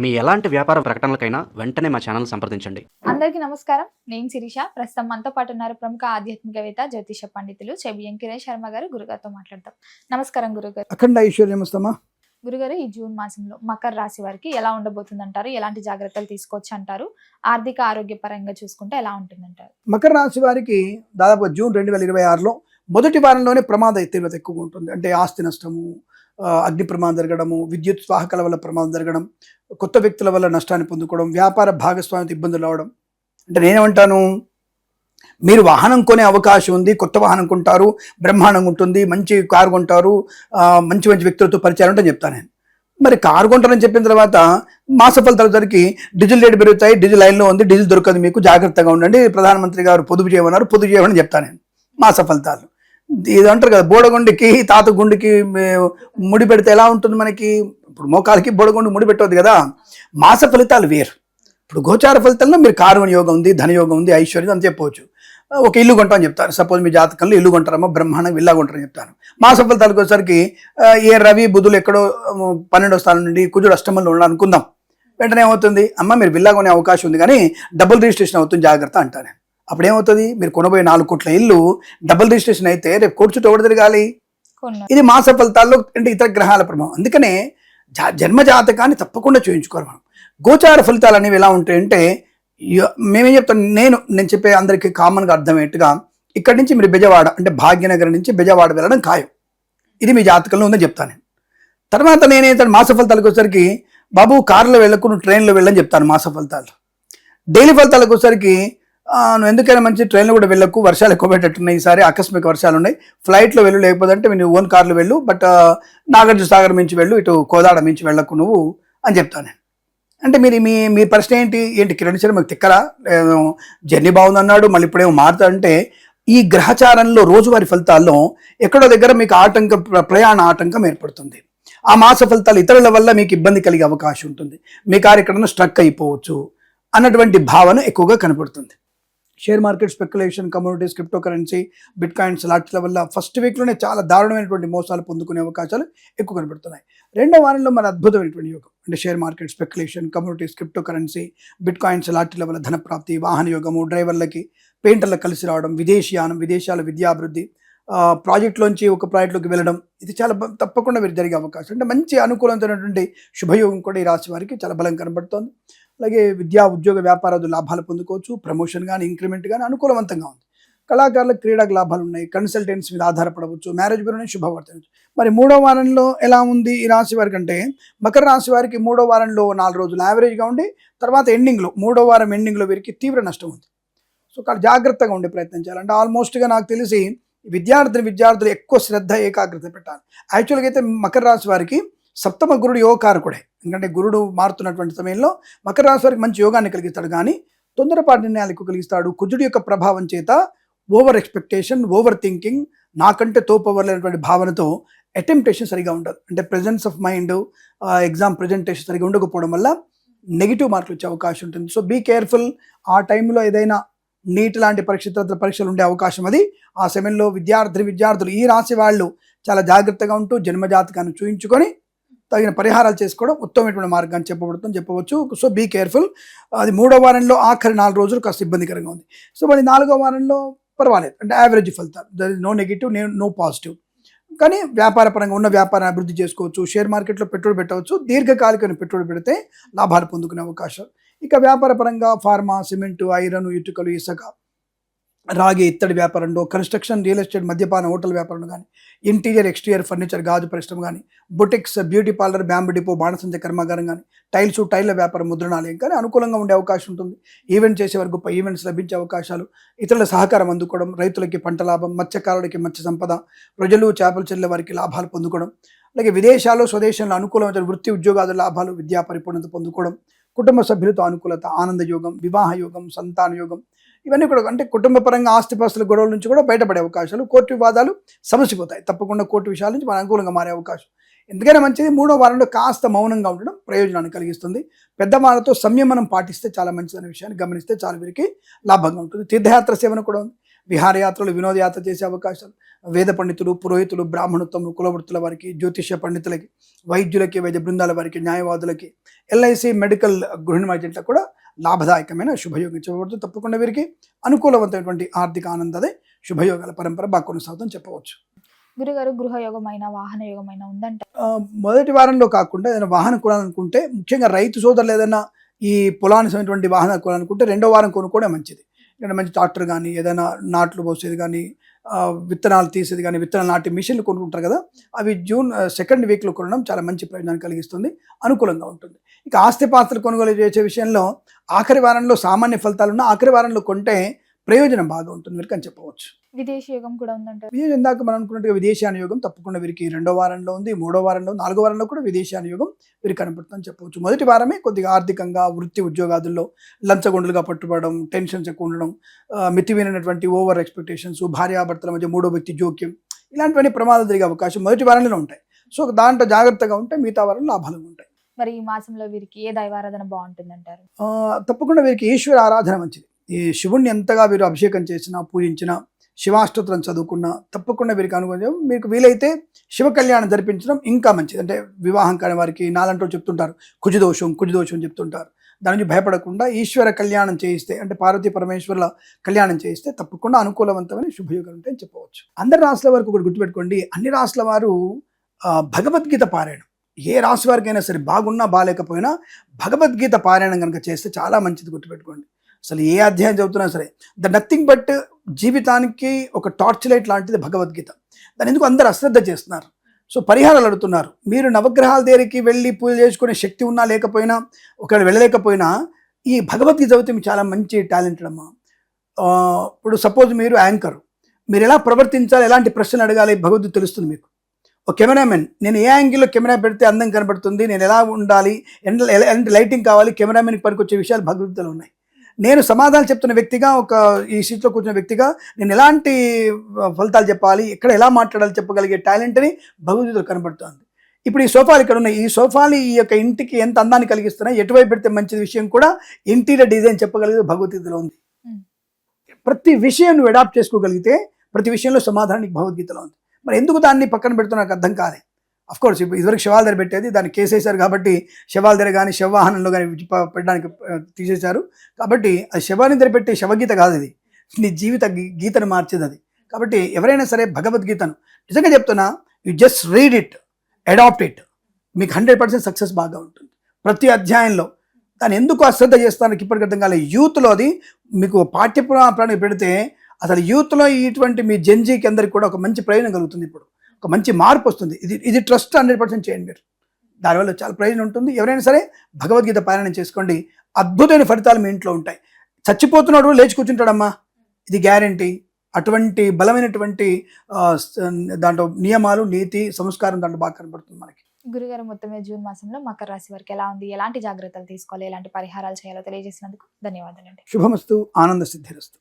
మీ ఎలాంటి వ్యాపార ప్రకటనలకైనా వెంటనే మా ఛానల్ సంప్రదించండి. అందరికీ నమస్కారం. నేను శిరీష. ప్రస్తుతం మనతో పాటు ఉన్నారు ప్రముఖ ఆధ్యాత్మికవేత్త జ్యోతిష పండితులు చెబిఎం కిరణ్ శర్మ గారు. గురుగారితో మాట్లాడతాం. నమస్కారం గురుగారు. అఖండ ఐశ్వర్యమస్తమా. గురుగారు, ఈ జూన్ మాసంలో మకర రాశి వారికి ఎలా ఉండబోతుంది అంటారు? ఎలాంటి జాగ్రత్తలు తీసుకోవచ్చు అంటారు? ఆర్థిక ఆరోగ్య పరంగా చూసుకుంటే ఎలా ఉంటుందంటారు? మకర రాశి వారికి దాదాపు జూన్ 2026లో మొదటి వారంలోనే ప్రమాద తీవ్రత ఎక్కువగా ఉంటుంది. అంటే ఆస్తి నష్టము, అగ్ని ప్రమాదం జరగడము, విద్యుత్ వాహకాల వల్ల ప్రమాదం జరగడం, కొత్త వ్యక్తుల వల్ల నష్టాన్ని పొందుకోవడం, వ్యాపార భాగస్వామ్యంతో ఇబ్బందులు రావడం. అంటే నేనేమంటాను, మీరు వాహనం కొనే అవకాశం ఉంది, కొత్త వాహనం కొంటారు, బ్రహ్మాండంగా ఉంటుంది, మంచి కారు కొంటారు, మంచి మంచి వ్యక్తులతో పరిచయం ఉంటుందని చెప్తాను నేను. మరి కారు కొంటారని చెప్పిన తర్వాత మాస ఫలితాలు జరిగి డీజిల్ రేటు పెరుగుతాయి, డీజిల్ లైన్లో ఉంది, డీజిల్ దొరకదు, మీకు జాగ్రత్తగా ఉండండి, ప్రధానమంత్రి గారు పొదుపు చేయమన్నారు, పొదుపు చేయమని చెప్తాను నేను. మాస ఫలితాలు ఇది అంటారు కదా, బోడగుండికి తాత గుండికి ముడి పెడితే ఎలా ఉంటుంది మనకి? ఇప్పుడు మోకాలకి బోడగుండి ముడి పెట్టవద్దు కదా. మాస ఫలితాలు వేరు. ఇప్పుడు గోచార ఫలితాల్లో మీరు కారు యోగం ఉంది, ధనయోగం ఉంది, ఐశ్వర్యం అని చెప్పవచ్చు. ఒక ఇల్లు కొంటామని చెప్తాను. సపోజ్ మీ జాతకంలో ఇల్లు కొంటారమ్మా, బ్రహ్మాండంగా ఇల్లా కొంటారని చెప్తాను. మాస ఫలితాలకు వచ్చేసరికి ఏ రవి బుధులు ఎక్కడో 12వ స్థానం నుండి కుజుడు అష్టమంలో ఉండాలి అనుకుందాం. వెంటనే ఏమవుతుంది, అమ్మ మీరు విల్లా కొనే అవకాశం ఉంది కానీ డబుల్ రిజిస్ట్రేషన్ అవుతుంది, జాగ్రత్త అంటాను. అప్పుడు ఏమవుతుంది, మీరు కొనబోయే 4 కోట్ల ఇల్లు డబుల్ రిజిస్ట్రేషన్ అయితే రేపు కోర్టు చుట్టూ ఎవరు తిరగాలి? ఇది మాస ఫలితాల్లో అంటే ఇతర గ్రహాల ప్రభావం. అందుకనే జన్మ జాతకాన్ని తప్పకుండా చూయించుకోవాలి మనం. గోచార ఫలితాలు అనేవి ఎలా ఉంటాయంటే, మేమేం చెప్తాను, నేను చెప్పే అందరికీ కామన్గా అర్థమయ్యేట్టుగా ఇక్కడి నుంచి మీరు బెజవాడ అంటే భాగ్యనగరం నుంచి బెజవాడ వెళ్ళడం ఖాయం. ఇది మీ జాతకంలో ఉందని చెప్తాను నేను. తర్వాత నేనేంటే మాస ఫలితాలకు వచ్చేసరికి, బాబు కారులో వెళ్ళకు, నువ్వు ట్రైన్లో వెళ్ళని చెప్తాను మాస ఫలితాలు. డైలీ ఫలితాలకు వచ్చేసరికి, నువ్వు ఎందుకైనా మంచి ట్రైన్లో కూడా వెళ్ళకు, వర్షాలు ఎక్కువ పెట్టట్టున్నాయి, ఈసారి ఆకస్మిక వర్షాలు ఉన్నాయి, ఫ్లైట్లో వెళ్ళు, లేకపోతే అంటే నువ్వు ఓన్ కార్లో వెళ్ళు, బట్ నాగార్జున సాగర్ మించి వెళ్ళు, ఇటు కోదాడ మించి వెళ్ళకు నువ్వు అని చెప్తాను నేను. అంటే మీ ప్రశ్న ఏంటి కిరణ్ శర్మ మీకు తిక్కరా, జర్నీ బాగుందన్నాడు మళ్ళీ ఇప్పుడేమో మారుతా అంటే, ఈ గ్రహచారంలో రోజువారి ఫలితాల్లో ఎక్కడో దగ్గర మీకు ప్రయాణ ఆటంకం ఏర్పడుతుంది. ఆ మాస ఫలితాలు ఇతరుల వల్ల మీకు ఇబ్బంది కలిగే అవకాశం ఉంటుంది, మీ కారు ఎక్కడన్నా స్ట్రక్ అయిపోవచ్చు అన్నటువంటి భావన ఎక్కువగా కనపడుతుంది. Share market speculation, communities, crypto currency, bit coins లాంటి వల్ల ఫస్ట్ వీక్లోనే చాలా దారుణమైనటువంటి మోసాలు పొందుకునే అవకాశాలు ఎక్కువ కనపడుతున్నాయి. రెండో వారంలో మన అద్భుతమైనటువంటి యోగం అంటే share market speculation, communities, crypto currency, bit coins లాంటి వల్ల ధనప్రాప్తి, వాహన యోగము, డ్రైవర్లకి, పెయింటర్లకు కలిసి రావడం, విదేశీయానం, విదేశాల విద్యాభివృద్ధి, ప్రాజెక్టులోంచి ఒక ప్రాజెక్టులోకి వెళ్ళడం, ఇది చాలా తప్పకుండా మీరు జరిగే అవకాశం. అంటే మంచి అనుకూలమైనటువంటి శుభయోగం కూడా ఈ రాశి వారికి చాలా బలం కనబడుతోంది. అలాగే విద్యా, ఉద్యోగ, వ్యాపారాలు లాభాలు పొందుకోవచ్చు, ప్రమోషన్ కానీ ఇంక్రిమెంట్ కానీ అనుకూలవంతంగా ఉంది. కళాకారులకు క్రీడకు లాభాలు ఉన్నాయి, కన్సల్టెన్సీ మీద ఆధారపడవచ్చు, మ్యారేజ్ బ్యూరో శుభవార్త. మరి 3వ వారంలో ఎలా ఉంది ఈ రాశి వారికి అంటే, మకర రాశి వారికి 3వ వారంలో 4 రోజులు యావరేజ్గా ఉండి, తర్వాత ఎండింగ్లో 3వ వారం ఎండింగ్లో వీరికి తీవ్ర నష్టం ఉంది. సో జాగ్రత్తగా ఉండే ప్రయత్నం చేయాలి. అంటే ఆల్మోస్ట్గా నాకు తెలిసి విద్యార్థులు ఎక్కువ శ్రద్ధ, ఏకాగ్రత పెట్టాలి. యాక్చువల్గా అయితే మకర రాశి వారికి సప్తమ గురుడు యోగకారకుడే. ఎందుకంటే గురుడు మారుతున్నటువంటి సమయంలో మకర రాశి వారికి మంచి యోగాన్ని కలిగిస్తాడు, కానీ తొందరపాటు నిర్ణయాలు ఎక్కువ కలిగిస్తాడు. కుజుడు యొక్క ప్రభావం చేత ఓవర్ ఎక్స్పెక్టేషన్, ఓవర్ థింకింగ్, నాకంటే తోపవర్లేనటువంటి భావనతో అటెంప్టేషన్ సరిగా ఉండదు. అంటే presence of mind, exam presentation సరిగా ఉండకపోవడం వల్ల నెగిటివ్ మార్కులు వచ్చే అవకాశం ఉంటుంది. So be careful. ఆ టైంలో ఏదైనా నీట్ లాంటి పరీక్షలు ఉండే అవకాశం అది. ఆ సమయంలో విద్యార్థులు ఈ రాశి వాళ్ళు చాలా జాగ్రత్తగా ఉంటూ జన్మజాతకాన్ని చూయించుకొని తగిన పరిహారాలు చేసుకోవడం ఉత్తమమైనటువంటి మార్గాన్ని చెప్పవచ్చు. So be careful. అది 3వ వారంలో ఆఖరి 4 రోజులు కాస్త ఇబ్బందికరంగా ఉంది. సో మరి 4వ వారంలో పర్వాలేదు, అంటే యావరేజ్ ఫలితాలు, there is no negative, no positive. కానీ వ్యాపార పరంగా ఉన్న వ్యాపారాన్ని అభివృద్ధి చేసుకోవచ్చు, షేర్ మార్కెట్లో పెట్టుబడి పెట్టవచ్చు, దీర్ఘకాలికమైన పెట్టుబడి పెడితే లాభాలు పొందుకునే అవకాశం. ఇక వ్యాపార పరంగా ఫార్మా, సిమెంటు, ఐరన్, ఇటుకలు, ఇసుక, రాగి, ఇత్తడి వ్యాపారంలో, కన్స్ట్రక్షన్, రియల్ ఎస్టేట్, మద్యపాన, హోటల్ వ్యాపారం కానీ, ఇంటీరియర్, ఎక్స్టీరియర్ ఫర్నిచర్, గాజు పరిశ్రమ కానీ, boutiques, beauty parlour, bamboo depot, బాణసంచ కర్మాగారం కానీ, టైల్ల వ్యాపారం, ముద్రణాలయం కానీ అనుకూలంగా ఉండే అవకాశం ఉంటుంది. ఈవెంట్ చేసేవారు గొప్ప ఈవెంట్స్ లభించే అవకాశాలు, ఇతరుల సహకారం అందుకోవడం, రైతులకి పంట లాభం, మత్స్యకారులకి మత్స్య సంపద, ప్రజలు చేపలు చెల్లె వారికి లాభాలు పొందుకోవడం, అలాగే విదేశాల్లో, స్వదేశంలో అనుకూలమైన వృత్తి ఉద్యోగాల లాభాలు, విద్యా పరిపూర్ణత పొందుకోవడం, కుటుంబ సభ్యులతో అనుకూలత, ఆనంద యోగం, వివాహ యోగం, సంతాన యోగం, ఇవన్నీ కూడా అంటే కుటుంబ పరంగా ఆస్తిపాస్తుల గొడవల నుంచి కూడా బయటపడే అవకాశాలు, కోర్టు వివాదాలు సమసిపోతాయి. తప్పకుండా కోర్టు విషయాల నుంచి మన అనుకూలంగా మారే అవకాశం. ఎందుకైనా మంచిది 3వ వారంలో కాస్త మౌనంగా ఉండడం ప్రయోజనాన్ని కలిగిస్తుంది. పెద్దవాళ్ళతో సంయమనం పాటిస్తే చాలా మంచిదనే విషయాన్ని గమనిస్తే చాలా వీరికి లాభంగా ఉంటుంది. తీర్థయాత్ర సేవన కూడా ఉంది. విహారయాత్రలు, వినోదయాత్ర చేసే అవకాశాలు, వేద పండితులు, పురోహితులు, బ్రాహ్మణత్వం, కులవృత్తుల వారికి, జ్యోతిష్య పండితులకి, వైద్యులకి, వైద్య బృందాల వారికి, న్యాయవాదులకి, ఎల్ఐసి, మెడికల్ గృహిణి మధ్యంట్లో కూడా లాభదాయకమైన శుభయోగం చెప్పబడుతుంది. తప్పకుండా వీరికి అనుకూలవంతమైనటువంటి ఆర్థిక ఆనందదే శుభయోగాల పరంపర బాగా కొనసాగుతుందని చెప్పవచ్చు. గురుగారు, గృహయోగమైన వాహన యోగమైన ఉందంట. మొదటి వారంలో కాకుండా ఏదైనా వాహనం కొనాలనుకుంటే, ముఖ్యంగా రైతు సోదరులు ఏదైనా ఈ పొలానికి వాహనాలు కొనాలనుకుంటే రెండో వారం కొనుక్కోవడం మంచిది. ఎందుకంటే మంచి ట్రాక్టర్ కానీ, ఏదైనా నాట్లు పోసేది కానీ, విత్తనాలు తీసేది కానీ, విత్తనాలు నాటి మిషన్లు కొనుక్కుంటారు కదా, అవి జూన్ సెకండ్ వీక్లో కొనడం చాలా మంచి ప్రయోజనాన్ని కలిగిస్తుంది, అనుకూలంగా ఉంటుంది. ఇక ఆస్తిపాస్తులు కొనుగోలు చేసే విషయంలో ఆఖరి వారంలో సామాన్య ఫలితాలున్న ఆఖరి వారంలో కొంటే ప్రయోజనం బాగా ఉంటుంది వీరికి అని చెప్పవచ్చు. విదేశీ యోగం కూడా ఉందంట. ఇందాక మనం అనుకున్నట్టుగా విదేశాన యోగం తప్పకుండా వీరికి రెండో వారంలో ఉంది, మూడో వారంలో, నాలుగో వారంలో కూడా విదేశాన యోగం వీరికి కనపడుతుందని చెప్పవచ్చు. మొదటి వారమే కొద్దిగా ఆర్థికంగా, వృత్తి ఉద్యోగాదుల్లో లంచగొండలుగా పట్టుబడడం, టెన్షన్స్ ఎక్కువ ఉండడం, మితిమీరినటువంటి ఓవర్ ఎక్స్పెక్టేషన్స్, భార్యాభర్తల మధ్య మూడో వ్యక్తి జోక్యం, ఇలాంటివన్నీ ప్రమాదాలు జరిగే అవకాశం మొదటి వారంలోనే ఉంటాయి. సో దాంట్లో జాగ్రత్తగా ఉంటే మిగతా వారంలో లాభాలు ఉంటాయి. మరి ఈ మాసంలో వీరికి ఏ దైవారాధన బాగుంటుందంటారు? తప్పకుండా వీరికి ఈశ్వర ఆరాధన మంచిది. ఈ శివుణ్ణి ఎంతగా వీరు అభిషేకం చేసినా, పూజించినా, శివాష్టోత్తరం చదువుకున్నా తప్పకుండా వీరికి అనుకూలం. మీకు వీలైతే శివ కళ్యాణం జరిపించడం ఇంకా మంచిది. అంటే వివాహం కాని వారికి నాలంటూ చెప్తుంటారు కుజదోషం చెప్తుంటారు. దాని నుంచి భయపడకుండా ఈశ్వర కళ్యాణం చేయిస్తే, అంటే పార్వతీ పరమేశ్వరుల కళ్యాణం చేయిస్తే తప్పకుండా అనుకూలవంతమైన శుభయోగాలు ఉంటాయని చెప్పవచ్చు. అందరి రాశుల వరకు ఒకటి గుర్తుపెట్టుకోండి, అన్ని రాశుల వారు భగవద్గీత పారాయణం, ఏ రాశి వారికైనా సరే బాగున్నా బాగాలేకపోయినా భగవద్గీత పారాయణం కనుక చేస్తే చాలా మంచిది. గుర్తుపెట్టుకోండి, అసలు ఏ అధ్యాయం చదువుతున్నా సరే నథింగ్ బట్ జీవితానికి ఒక టార్చ్ లైట్ లాంటిది భగవద్గీత. దాని ఎందుకు అందరూ అశ్రద్ధ చేస్తున్నారు. సో పరిహారాలు అడుగుతున్నారు. మీరు నవగ్రహాల దగ్గరికి వెళ్ళి పూజ చేసుకునే శక్తి ఉన్నా లేకపోయినా, ఒకవేళ వెళ్ళలేకపోయినా ఈ భగవద్గీత చదివితే మీకు చాలా మంచి టాలెంటెడ్ అమ్మా. ఇప్పుడు సపోజ్ మీరు యాంకర్, మీరు ఎలా ప్రవర్తించాలి, ఎలాంటి ప్రశ్నలు అడగాలి భగవద్గీత తెలుస్తుంది మీకు. ఒక కెమెరామెన్, నేను ఏ యాంగిల్లో కెమెరా పెడితే అందం కనబడుతుంది, నేను ఎలా ఉండాలి, ఎలాంటి లైటింగ్ కావాలి, కెమెరామెన్కి పనికొచ్చే విషయాలు భగవద్గీతలో ఉన్నాయి. నేను సమాధానం చెప్తున్న వ్యక్తిగా, ఒక ఈ సీట్లో కూర్చున్న వ్యక్తిగా నేను ఎలాంటి ఫలితాలు చెప్పాలి, ఎక్కడ ఎలా మాట్లాడాలి చెప్పగలిగే టాలెంట్ని భగవద్గీతలో కనబడుతుంది. ఇప్పుడు ఈ సోఫాలు ఇక్కడ ఉన్నాయి, ఈ సోఫాలు ఈ యొక్క ఇంటికి ఎంత అందాన్ని కలిగిస్తున్నాయి, ఎటువైపు పెడితే మంచి విషయం కూడా ఇంటీరియర్ డిజైన్ చెప్పగలిగే భగవద్గీతలో ఉంది. ప్రతి విషయం నువ్వు అడాప్ట్ చేసుకోగలిగితే ప్రతి విషయంలో సమాధానం నీకు భగవద్గీతలో ఉంది. మరి ఎందుకు దాన్ని పక్కన పెడుతున్నా నాకు అర్థం కాలే. అఫ్కోర్స్ ఇప్పుడు ఇదివరకు శవాల దగ్గర పెట్టేది, దాన్ని కేసేశారు కాబట్టి శవాల దగ్గర కానీ శవవాహనంలో కానీ పెట్టడానికి తీసేశారు. కాబట్టి అది శవాన్ని దగ్గర పెట్టే శవగీత కాదు, అది నీ జీవిత గీతను మార్చేది అది. కాబట్టి ఎవరైనా సరే భగవద్గీతను నిజంగా చెప్తున్నా, you just read it, adapt it, మీకు 100% సక్సెస్ బాగా ఉంటుంది. ప్రతి అధ్యాయంలో దాన్ని ఎందుకు అశ్రద్ధ చేస్తానికి ఇప్పటికి అర్థం కాలేదు. యూత్లో అది మీకు పాఠ్యపురాణానికి పెడితే అసలు యూత్లో ఇటువంటి మీ జెన్జీకి అందరికి కూడా ఒక మంచి ప్రయోజనం కలుగుతుంది. ఇప్పుడు ఒక మంచి మార్పు వస్తుంది. ఇది ట్రస్ట్ 100% చేయండి మీరు, దానివల్ల చాలా ప్రయోజనం ఉంటుంది. ఎవరైనా సరే భగవద్గీత పారాయణం చేసుకోండి, అద్భుతమైన ఫలితాలు మీ ఇంట్లో ఉంటాయి. చచ్చిపోతున్నాడు లేచి కూర్చుంటాడమ్మా, ఇది గ్యారంటీ. అటువంటి బలమైనటువంటి దాంట్లో నియమాలు, నీతి, సంస్కారం దాంట్లో బాగా కనబడుతుంది మనకి. గురుగారు, మొత్తం మీద జూన్ మాసంలో మకర రాశి వారికి ఎలా ఉంది, ఎలాంటి జాగ్రత్తలు తీసుకోవాలి, ఎలాంటి పరిహారాలు చేయాలో తెలియజేసినందుకు ధన్యవాదాలండి. శుభమస్తు, ఆనంద సిద్ధిరస్తు.